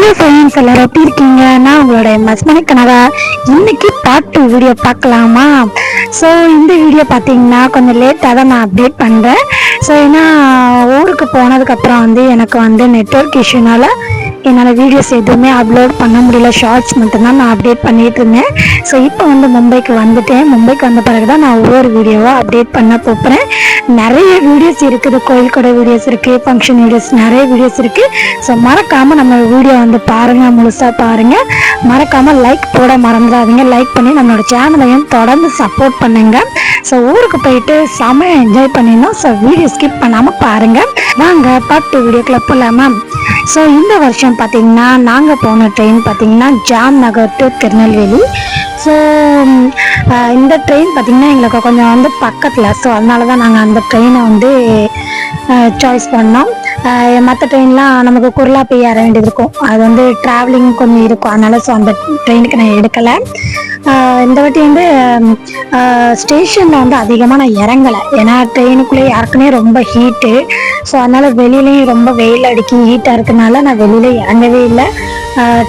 Hello friends, எல்லாரும் எப்படி இருக்கீங்க? நான் உங்களோட மஸ்மணி கனகா. இன்னைக்கு பார்ட் 2 வீடியோ பார்க்கலாமா? ஸோ இந்த வீடியோ பார்த்தீங்கன்னா கொஞ்சம் லேட்டாக தான் நான் அப்டேட் பண்ணுறேன். ஸோ ஏன்னா ஊருக்கு போனதுக்கப்புறம் எனக்கு நெட்வொர்க் இஷ்யூனால என்னால் வீடியோஸ் எதுவுமே அப்லோட் பண்ண முடியல. ஷார்ட்ஸ் மட்டும்தான் நான் அப்டேட் பண்ணிகிட்டு இருந்தேன். ஸோ இப்போ மும்பைக்கு வந்துட்டேன். மும்பைக்கு வந்த பிறகு தான் நான் ஒவ்வொரு வீடியோவாக அப்டேட் பண்ண போகிறேன். நிறைய வீடியோஸ் இருக்குது, கோயில் கூட வீடியோஸ் இருக்குது, ஃபங்க்ஷன் வீடியோஸ், நிறைய வீடியோஸ் இருக்குது. ஸோ மறக்காமல் நம்ம வீடியோ பாருங்கள், முழுசாக பாருங்கள். மறக்காமல் லைக் போட மறந்துடாதீங்க. லைக் பண்ணி நம்மளோட சேனலையும் தொடர்ந்து சப்போர்ட் பண்ணுங்கள். ஸோ ஊருக்கு போயிட்டு செமையாக என்ஜாய் பண்ணிடணும். ஸோ வீடியோ ஸ்கிப் பண்ணாமல் பாருங்கள். வாங்க பார்ட் 2 வீடியோக்குள்ள போகலாமா? ஸோ இந்த வருஷம் பார்த்தீங்கன்னா நாங்கள் போன ட்ரெயின் பார்த்தீங்கன்னா jam Nagar to Tirunelveli. So இந்த ட்ரெயின் பார்த்திங்கன்னா எங்களுக்கு கொஞ்சம் பக்கத்தில். ஸோ அதனால தான் நாங்கள் அந்த ட்ரெயினை சாய்ஸ் பண்ணோம். மற்ற ட்ரெயின்லாம் நமக்கு குரலா போய் ஏற வேண்டியது இருக்கும். அது ட்ராவலிங் கொஞ்சம் இருக்கும். அதனால் ஸோ அந்த ட்ரெயினுக்கு நான் எடுக்கலை. இந்த வாட்டி ஸ்டேஷனில் அதிகமாக நான் இறங்கலை. ஏன்னா ட்ரெயினுக்குள்ளே யாருக்குன்னே ரொம்ப ஹீட்டு. ஸோ அதனால் வெளியிலையும் ரொம்ப வெயில் அடிக்கி ஹீட்டாக இருக்கனால நான் வெளியில் இறங்கவே இல்லை.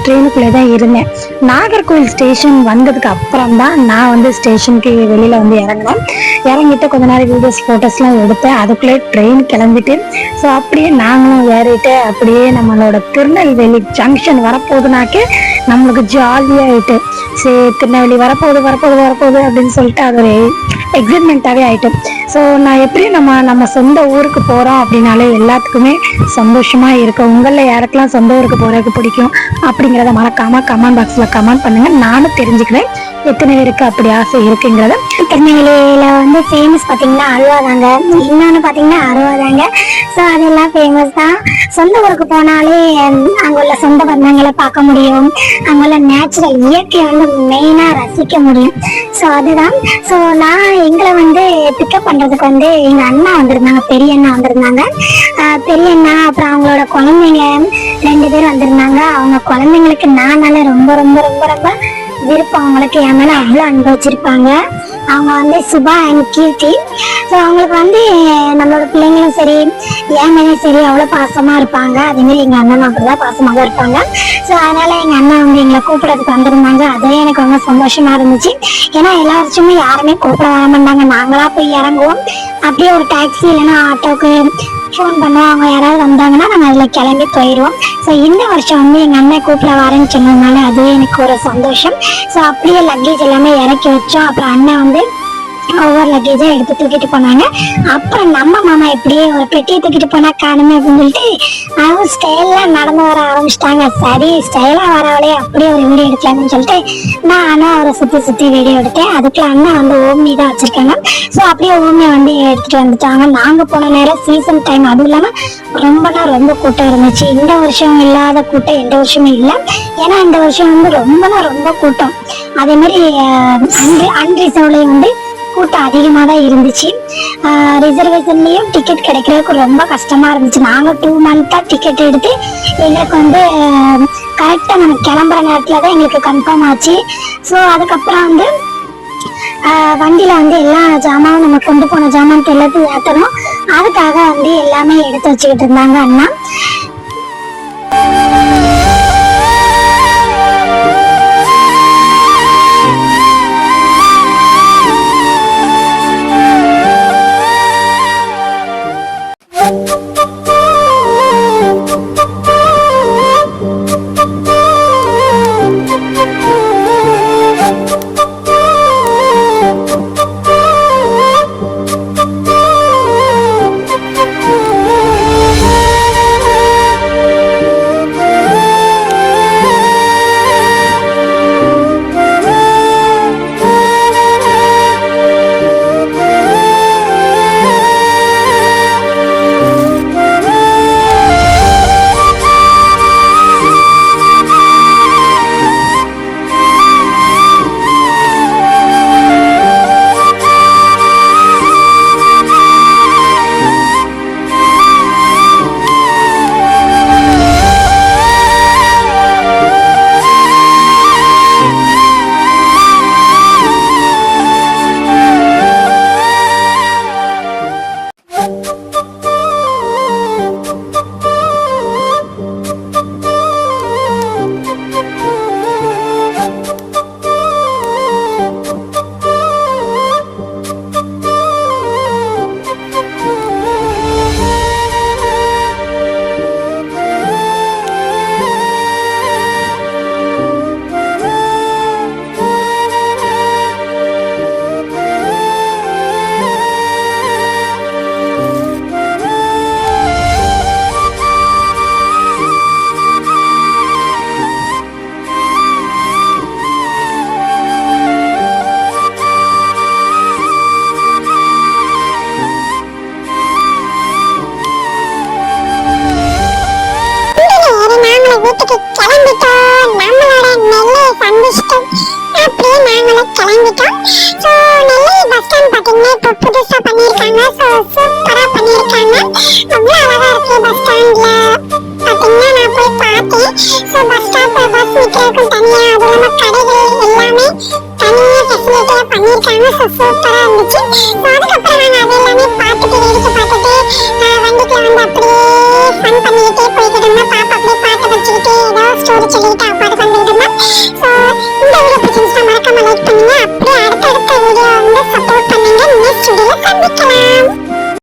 ட்ரெயினுக்குள்ளே தான் இருந்தேன். நாகர்கோவில் ஸ்டேஷன் வந்ததுக்கு அப்புறம் தான் நான் ஸ்டேஷனுக்கு வெளியில் இறங்கினேன். இறங்கிட்டு கொஞ்ச நேரம் வீடியோஸ் ஃபோட்டோஸ்லாம் எடுத்தேன். அதுக்குள்ளே ட்ரெயின் கிளம்பிட்டு ஸோ அப்படியே நாங்களும் ஏறிட்டு அப்படியே நம்மளோட திருநெல்வேலி ஜங்ஷன் வரப்போகுதுனாக்கே நம்மளுக்கு ஜாலியாகிட்டு, சரி திருநெல்வேலி வரப்போகுது அப்படின்னு சொல்லிட்டு அது ஒரு எக்ஸைட்மெண்ட்டாகவே ஆகிட்டு. ஸோ நான் எப்படியும் நம்ம சொந்த ஊருக்கு போகிறோம் அப்படின்னாலே எல்லாத்துக்குமே சந்தோஷமாக இருக்கும். உங்களில் யாருக்கெல்லாம் சொந்த ஊருக்கு போகிறதுக்கு பிடிக்கும் அப்படிங்கிறத மறக்காமல் கமெண்ட் பாக்ஸில் கமெண்ட் பண்ணுங்கள். நானும் தெரிஞ்சுக்கிறேன் எத்தனை பேருக்கு அப்படி ஆசை இருக்குங்கிறத. திருநெல்வேலியில் ஃபேமஸ் பார்த்தீங்கன்னா அல்வா தாங்க. இன்னொன்று பார்த்தீங்கன்னா அருவா தாங்க. ஸோ அதெல்லாம் ஃபேமஸ் தான். சொந்த ஊருக்கு போனாலே அங்கே உள்ள சொந்த பந்தங்களை பார்க்க முடியும். அங்கே உள்ள நேச்சுரல் இயற்கையை மெயினாக ரசிக்க முடியும். ஸோ அதுதான். ஸோ நான் எங்களை பிக்கப் பண்ணுறதுக்கு எங்கள் அண்ணா வந்திருந்தாங்க, பெரிய அண்ணா வந்திருந்தாங்க. பெரிய அண்ணா அப்புறம் அவங்களோட குழந்தைங்க 2 பேர் வந்திருந்தாங்க. அவங்க குழந்தைங்களுக்கு நானால ரொம்ப ரொம்ப ரொம்ப ரொம்ப விருப்பம். அவங்களுக்கு என் மேலே அவ்வளோ அனுபவிச்சிருப்பாங்க. அவங்க சுபா அண்ட் கீர்த்தி. ஸோ அவங்களுக்கு நம்மளோட பிள்ளைங்களும் சரி, என் மேலேயும் சரி அவ்வளோ பாசமாக இருப்பாங்க. அதேமாரி எங்கள் அண்ணன் அப்படிதான் பாசமாக தான் இருப்பாங்க. ஸோ அதனால் எங்கள் அண்ணன் எங்களை கூப்பிட்றதுக்கு வந்திருந்தாங்க. அதே எனக்கு ரொம்ப சந்தோஷமாக இருந்துச்சு. ஏன்னா எல்லா வருஷமும் யாருமே கூப்பிட வர மாட்டாங்க. நாங்களாக போய் இறங்குவோம். அப்படியே ஒரு டாக்ஸி இல்லைன்னா ஆட்டோக்கு ஃபோன் பண்ணுவோம். அவங்க யாராவது வந்தாங்கன்னா நாங்கள் அதில் கிளம்பி போயிடுவோம். ஸோ இந்த வருஷம் எங்கள் அண்ணன் கூப்பிட வரேன்னு சொன்னதுனால அதுவே எனக்கு ஒரு சந்தோஷம். ஸோ அப்படியே லக்கேஜ் எல்லாமே இறக்கி வச்சோம். அப்புறம் அண்ணன் ஒவ்வொரு லக்கேஜாக எடுத்து தூக்கிட்டு போனாங்க. அப்புறம் நம்ம மாமா எப்படியே ஒரு பெட்டியை தூக்கிட்டு போனா காணுமே அப்படின்னு சொல்லிட்டு அவங்க ஸ்டைலாக நடந்து வர ஆரம்பிச்சிட்டாங்க. சரி ஸ்டைலாக வரவளே அப்படியே ஒரு வீடியோ எடுக்கலாம்னு சொல்லிட்டு நானும் அவரை சுற்றி வீடியோ எடுத்தேன். அதுக்குள்ள அண்ணன் ஓம்னி தான் வச்சுருக்காங்க. ஸோ அப்படியே ஓம்னி எடுத்துகிட்டு வந்துட்டாங்க. நாங்கள் போன நேரம் சீசன் டைம். அதுவும் இல்லாமல் ரொம்ப கூட்டம் இருந்துச்சு. இந்த வருஷம் இல்லாத கூட்டம் எந்த வருஷமும் இல்லை. ஏன்னா இந்த வருஷம் ரொம்ப கூட்டம். அதேமாதிரி அன்ரிசர்வ்லேயும் கூட்டம் அதிகமாக தான் இருந்துச்சு. ரிசர்வேஷன்லேயும் டிக்கெட் கிடைக்கிறதுக்கு ரொம்ப கஷ்டமாக இருந்துச்சு. நாங்கள் 2 மந்த்தாக டிக்கெட் எடுத்து எங்களுக்கு கரெக்டாக நம்ம கிளம்புற நேரத்தில் தான் எங்களுக்கு கன்ஃபார்ம் ஆச்சு. ஸோ அதுக்கப்புறம் வண்டியில் எல்லா ஜாமானும் நம்ம கொண்டு போன ஜாமான்ட்டு எல்லாத்தையும் ஏற்றணும். அதுக்காக எல்லாமே எடுத்து வச்சுக்கிட்டு இருந்தாங்க அண்ணா. ஸ்டாப் பஸ் நிக்கிறதுக்கும் தனியா, அது இல்லாம கடைகள் எல்லாமே தனியா ஃபெசிலிட்டியா பண்ணிருக்காங்க. ஸோ சூப்பரா இருந்துச்சு. ஸோ அதுக்கப்புறம் நாங்க அது எல்லாமே பார்த்துட்டு வேடிக்கை பார்த்துட்டு வண்டிக்குள்ள வந்து அப்படியே ஃபன் பண்ணிக்கிட்டே போய்கிட்டு இருந்தோம். பாப்பா அப்படியே பாட்டு படிச்சுக்கிட்டு ஏதோ ஸ்டோரி சொல்லிக்கிட்டு அப்பாடு பண்ணிக்கிட்டு இருந்தோம். ஸோ